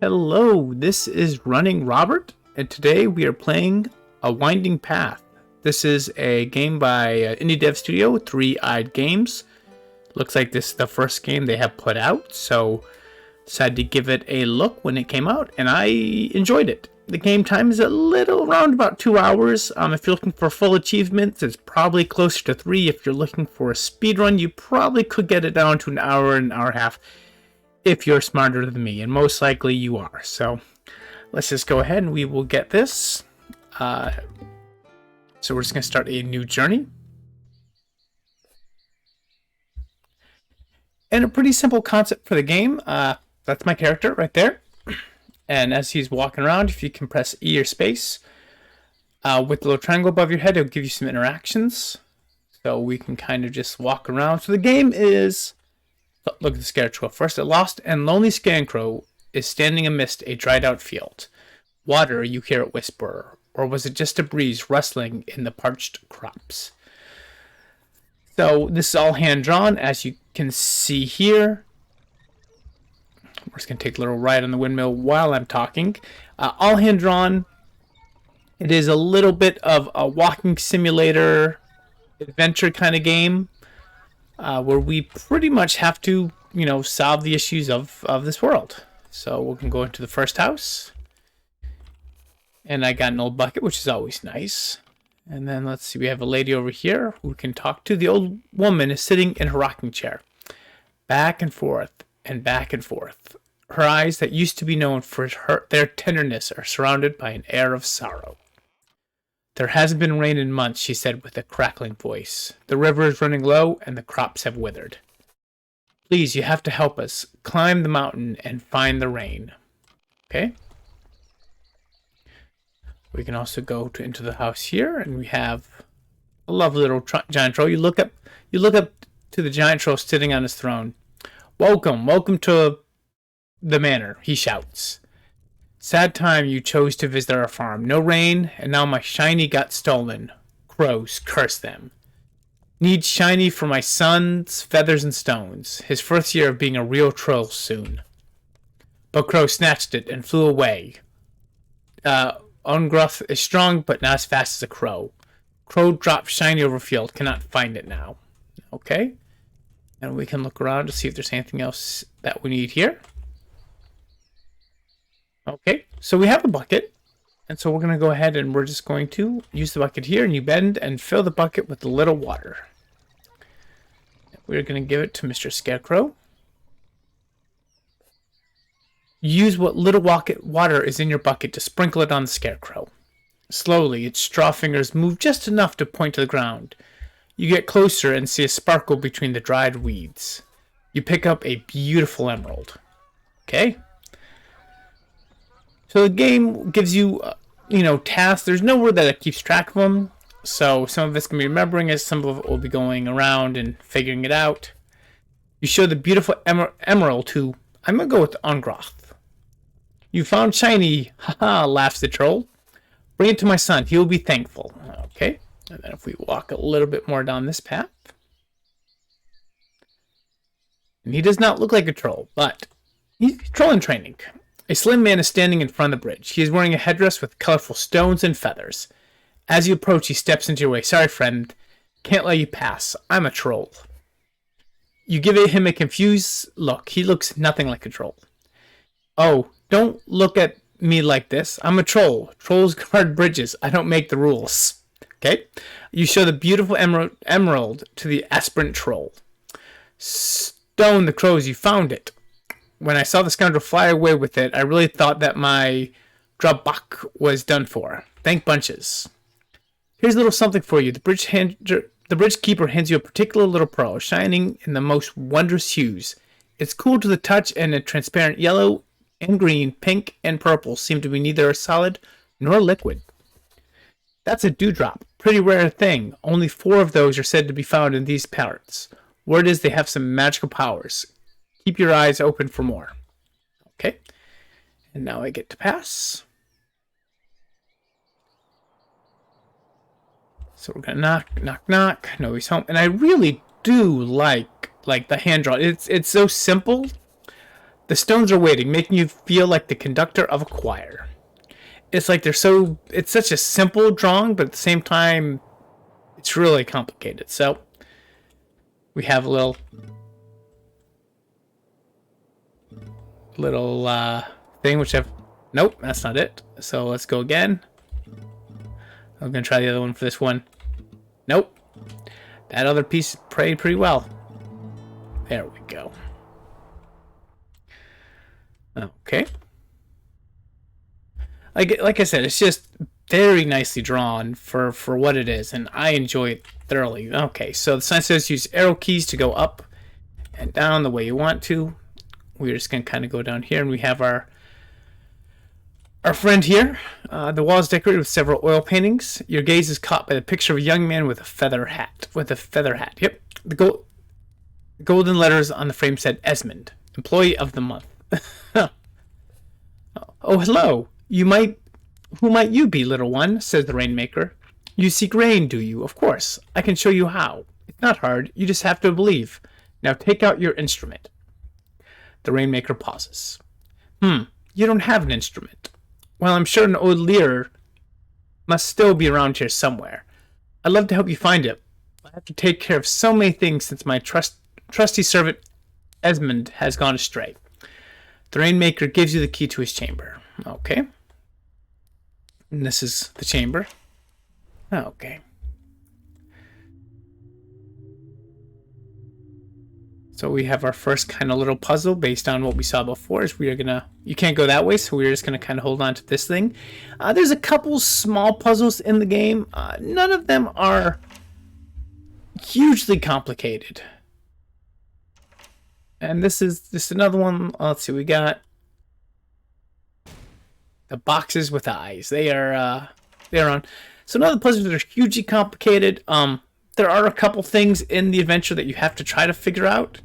Hello, this is Running Robert, and today we are playing A Winding Path. This is a game by indie dev studio, Three Eyed Games. Looks like this is the first game they have put out, so decided to give it a look when it came out, and I enjoyed it. The game time is a little around about 2 hours. If you're looking for full achievements, it's probably closer to 3. If you're looking for a speed run, you probably could get it down to an hour and a half. If you're smarter than me, and most likely you are. So let's just go ahead and we will get this. So we're just going to start a new journey. And a pretty simple concept for the game. That's my character right there. And as he's walking around, if you can press E or space, with the little triangle above your head, it'll give you some interactions. So we can kind of just walk around. So the game is... Look at the scarecrow. First, a lost and lonely scarecrow is standing amidst a dried-out field. Water, you hear it whisper, or was it just a breeze rustling in the parched crops? So this is all hand-drawn, as you can see here. We're just going to take a little ride on the windmill while I'm talking. All hand-drawn. It is a little bit of a walking simulator adventure kind of game. Where we pretty much have to, solve the issues of this world. So we can go into the first house. And I got an old bucket, which is always nice. And then let's see, we have a lady over here who we can talk to. The old woman is sitting in her rocking chair. Back and forth and back and forth. Her eyes that used to be known for their tenderness are surrounded by an air of sorrow. There hasn't been rain in months, she said with a crackling voice. The river is running low and the crops have withered. Please, you have to help us. Climb the mountain and find the rain. Okay. We can also go into the house here, and we have a lovely little giant troll. You look up to the giant troll sitting on his throne. Welcome to the manor, he shouts. Sad time you chose to visit our farm. No rain, and now my shiny got stolen. Crows, curse them. Need shiny for my son's feathers and stones. His first year of being a real troll soon. But Crow snatched it and flew away. Ungruff is strong, but not as fast as a crow. Crow dropped shiny over field. Cannot find it now. Okay. And we can look around to see if there's anything else that we need here. Okay, so we have a bucket, and so we're going to go ahead and we're just going to use the bucket here, and you bend and fill the bucket with a little water. We're going to give it to Mr. Scarecrow. Use what little water is in your bucket to sprinkle it on the Scarecrow. Slowly, its straw fingers move just enough to point to the ground. You get closer and see a sparkle between the dried weeds. You pick up a beautiful emerald. Okay. So the game gives you, tasks. There's nowhere that it keeps track of them. So some of it's going to be remembering it. Some of it will be going around and figuring it out. You show the beautiful emerald to, I'm going to go with Ungroth. You found shiny. Haha, laughs the troll. Bring it to my son. He will be thankful. Okay. And then if we walk a little bit more down this path. And he does not look like a troll, but he's troll in training. A slim man is standing in front of the bridge. He is wearing a headdress with colorful stones and feathers. As you approach, he steps into your way. Sorry, friend. Can't let you pass. I'm a troll. You give him a confused look. He looks nothing like a troll. Oh, don't look at me like this. I'm a troll. Trolls guard bridges. I don't make the rules. Okay? You show the beautiful emerald to the aspirant troll. Stone the crows, you found it. When I saw the scoundrel fly away with it, I really thought that my Drabak was done for. Thank bunches. Here's a little something for you. The bridge keeper hands you a particular little pearl, shining in the most wondrous hues. It's cool to the touch, and a transparent yellow and green, pink and purple seem to be neither solid nor liquid. That's a dewdrop. Pretty rare thing. Only 4 of those are said to be found in these parts. Word is they have some magical powers. Keep your eyes open for more. Okay. And now I get to pass. So we're gonna knock, knock, knock. No, he's home. And I really do like the hand drawn. It's so simple The stones are waiting, making you feel like the conductor of a choir. It's like it's such a simple drawing, but at the same time, it's really complicated. So we have a little thing, which nope, that's not it. So let's go again. I'm gonna try the other one for this one. Nope. That other piece prayed pretty well. There we go. Okay. Like I said, it's just very nicely drawn for what it is, and I enjoy it thoroughly. Okay, so the sign says use arrow keys to go up and down the way you want to. We're just gonna kind of go down here, and we have our friend here. The wall is decorated with several oil paintings. Your gaze is caught by the picture of a young man with a feather hat. Yep. The golden letters on the frame said Esmond, Employee of the Month. Oh, hello. Who might you be, little one? Says the Rainmaker. You seek rain, do you? Of course. I can show you how. It's not hard. You just have to believe. Now take out your instrument. The Rainmaker pauses. You don't have an instrument. Well, I'm sure an old lyre must still be around here somewhere. I'd love to help you find it. I have to take care of so many things since my trusty servant Esmond has gone astray. The Rainmaker gives you the key to his chamber. Okay. And this is the chamber. Okay. So we have our first kind of little puzzle based on what we saw before. Is you can't go that way, so we're just gonna kind of hold on to this thing. There's a couple small puzzles in the game. None of them are hugely complicated. And this is just another one. Let's see, we got the boxes with eyes. They're on. So none of the puzzles are hugely complicated. There are a couple things in the adventure that you have to try to figure out.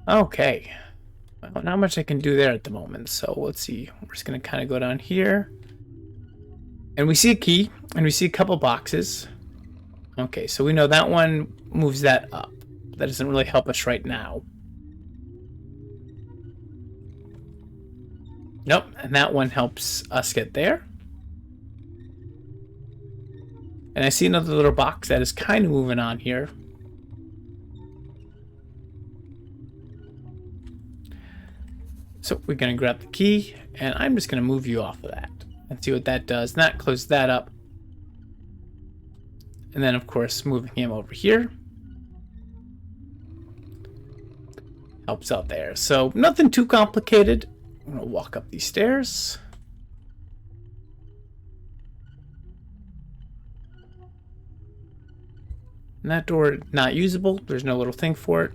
Okay. Well, not much I can do there at the moment. So let's see. We're just going to kind of go down here. And we see a key. And we see a couple boxes. Okay, so we know that one moves that up. That doesn't really help us right now. Nope, and that one helps us get there. And I see another little box that is kind of moving on here. So we're going to grab the key, and I'm just going to move you off of that and see what that does. And that closes that up. And then, of course, moving him over here helps out there. So nothing too complicated. I'm going to walk up these stairs. And that door, not usable. There's no little thing for it.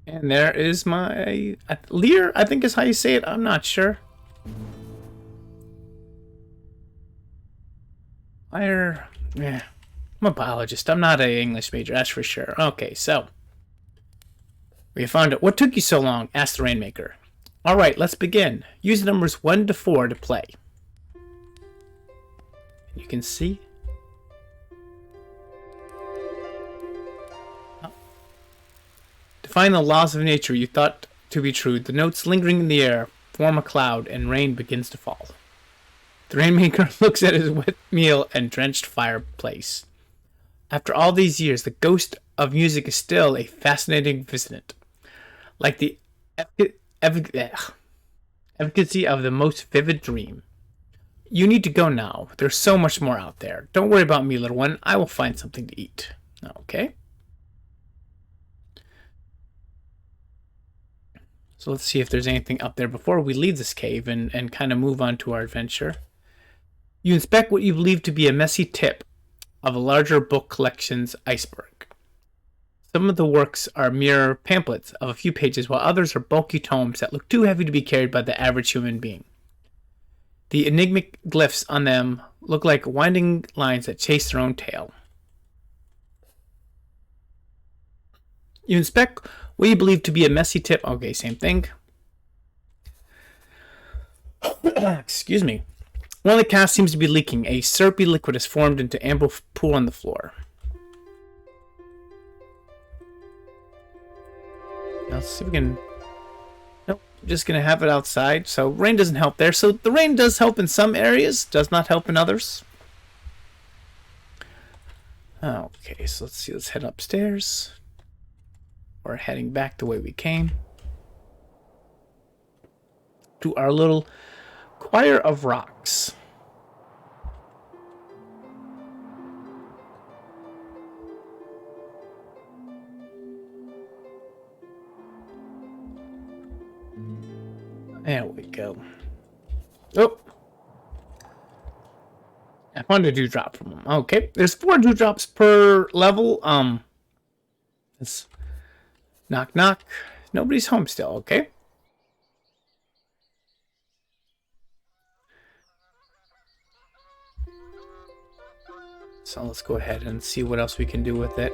And there is my lyre, I think is how you say it. I'm not sure. Lyre, yeah. I'm a biologist. I'm not an English major, that's for sure. Okay, so we found it. What took you so long? Asked the Rainmaker. All right, let's begin. Use the numbers 1 to 4 to play. You can see. Define the laws of nature you thought to be true. The notes lingering in the air form a cloud, and rain begins to fall. The Rainmaker looks at his wet meal and drenched fireplace. After all these years, the ghost of music is still a fascinating visitant. Like the efficacy of the most vivid dream. You need to go now. There's so much more out there. Don't worry about me, little one. I will find something to eat. Okay. So let's see if there's anything up there before we leave this cave and kind of move on to our adventure. You inspect what you believe to be a messy tip of a larger book collection's iceberg. Some of the works are mere pamphlets of a few pages, while others are bulky tomes that look too heavy to be carried by the average human being. The enigmatic glyphs on them look like winding lines that chase their own tail. You inspect what you believe to be a messy tip. Okay, same thing. Excuse me. One of the casts seems to be leaking. A syrupy liquid has formed into amber pool on the floor. Now, let's see if we can... Nope, just going to have it outside. So rain doesn't help there. So the rain does help in some areas, does not help in others. Okay, so let's see. Let's head upstairs. We're heading back the way we came. To our little choir of rocks. There we go. Oh! I found a dewdrop from them. Okay, there's 4 dewdrops per level. It's knock knock. Nobody's home still, okay? So let's go ahead and see what else we can do with it.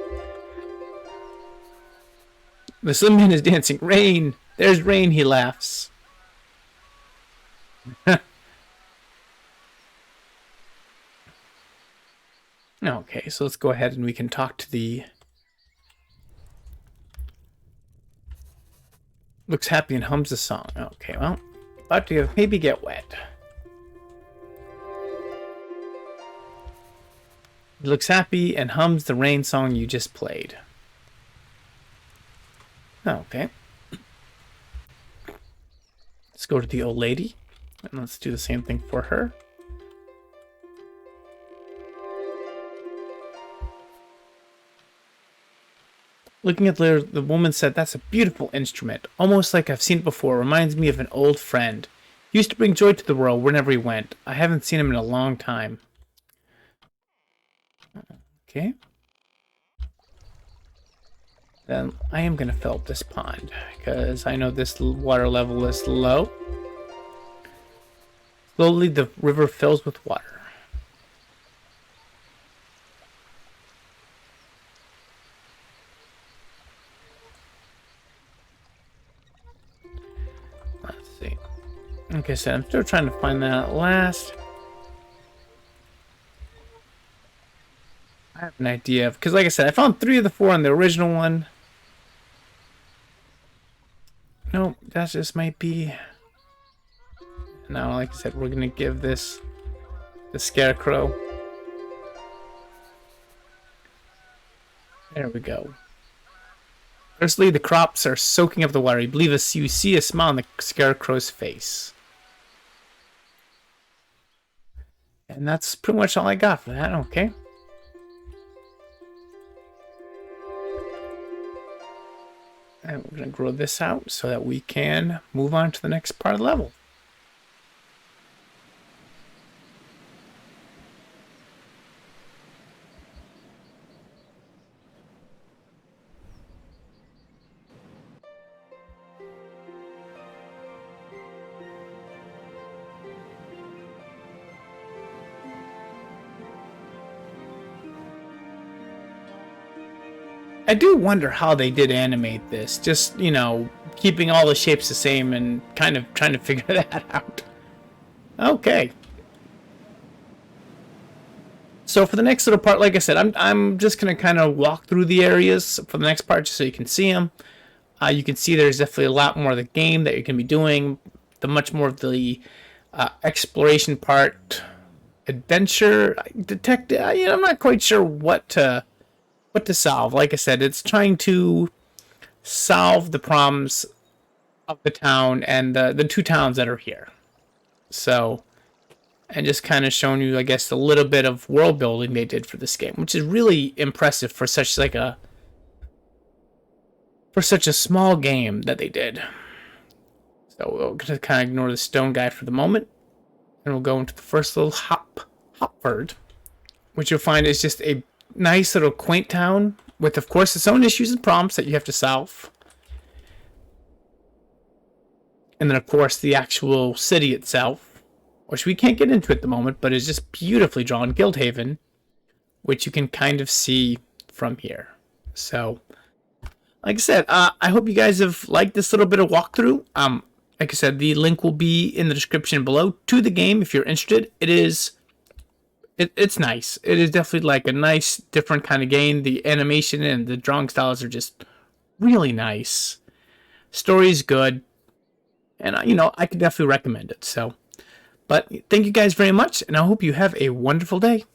The Slim Man is dancing. Rain! There's Rain, he laughs. Okay, so let's go ahead and we can talk to the... Looks happy and hums a song. Okay, well, about to maybe get wet. He looks happy and hums the rain song you just played. Okay. Let's go to the old lady. And let's do the same thing for her. Looking at the woman said, "That's a beautiful instrument. Almost like I've seen it before. Reminds me of an old friend. He used to bring joy to the world whenever he went. I haven't seen him in a long time." Okay. Then I am going to fill up this pond because I know this water level is low. Slowly the river fills with water. Let's see. Like I said, I'm still trying to find that at last. I have an idea of, because like I said, I found 3 of the 4 on the original one. Nope, that just might be... Now, like I said, we're going to give this the Scarecrow. There we go. Firstly, the crops are soaking up the water. You believe you see a smile on the Scarecrow's face. And that's pretty much all I got for that, okay. And we're going to grow this out so that we can move on to the next part of the level. I do wonder how they did animate this. Just, you know, keeping all the shapes the same and kind of trying to figure that out. Okay. So for the next little part, like I said, I'm just going to kind of walk through the areas for the next part just so you can see them. You can see there's definitely a lot more of the game that you can be doing. The much more of the exploration part, adventure, detective. I'm not quite sure what to solve. Like I said, it's trying to solve the problems of the town and the 2 towns that are here. So, and just kind of showing you, I guess, a little bit of world building they did for this game, which is really impressive for such a small game that they did. So we're gonna kind of ignore the stone guy for the moment, and we'll go into the first little Hopford, which you'll find is just a nice little quaint town with, of course, its own issues and problems that you have to solve. And then, of course, the actual city itself, which we can't get into at the moment, but is just beautifully drawn, Guildhaven, which you can kind of see from here. So, like I said, I hope you guys have liked this little bit of walkthrough. Like I said, the link will be in the description below to the game if you're interested. It's nice. It is definitely like a nice, different kind of game. The animation and the drawing styles are just really nice. Story's good, and I could definitely recommend it. So, but thank you guys very much, and I hope you have a wonderful day.